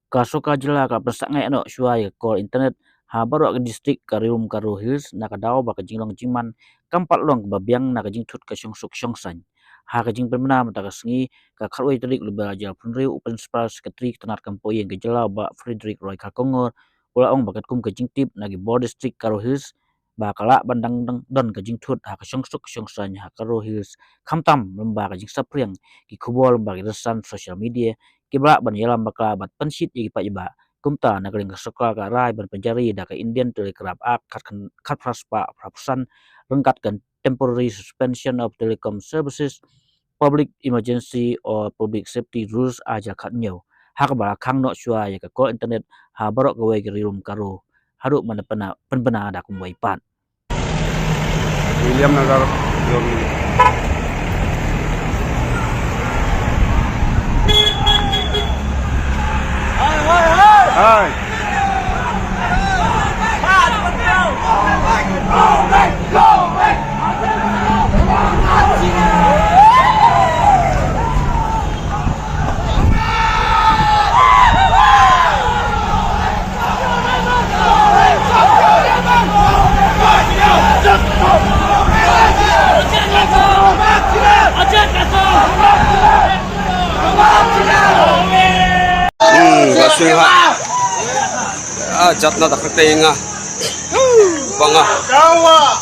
ka Sorkar jela ka Pynsangeh no syai call internet ha Baroh ke distrik ka Rilum Garo Hills na ka daw ba ka jinglong jingman kampat long ba biang na ka jing thut ka syong suk syong san ha ka jing permana mata ka sengi ka Kawei trik lebih aja punriu open space ke trik tenat kampo yang ke jela ba Frederick Roy ka kongor ula ong bakat kum ka jing tip na ki Baroh distrik Garo Hills ba kala bandang don ka jing thut ha ka syong suk syong san ha Garo Hills kamtam lemba ka jing sapriang ki kubol ba ki resan social media kibra ban yalam baka bat pensit i pa iba kumta nagaling Sorkar ka rai ban penjari da ka Indian Telegraph Act kat praspa prapusan rengkat kan temporary suspension of telecom services public emergency or public safety rules aja kat nyo hak ba khang no shua ya ka ko internet ha Baroh Kawei ki Rilum Karo haru mana penbena da kumwai pat William Nagar Hai. Suha jatna tak tenga banga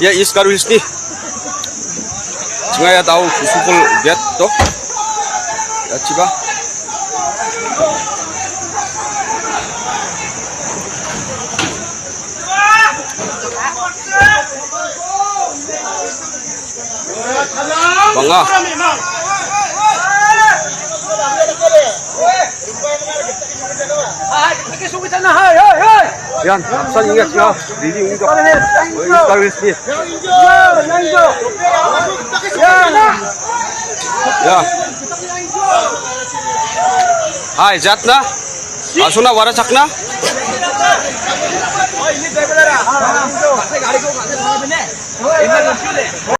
ya is Garo Hills ni ya tahu kusukul get to ya ciba banga yan, saan ingat siya? Dili yung ito. Garo Hills ni. Ya. Hai, jat na? Aso na, warasak na?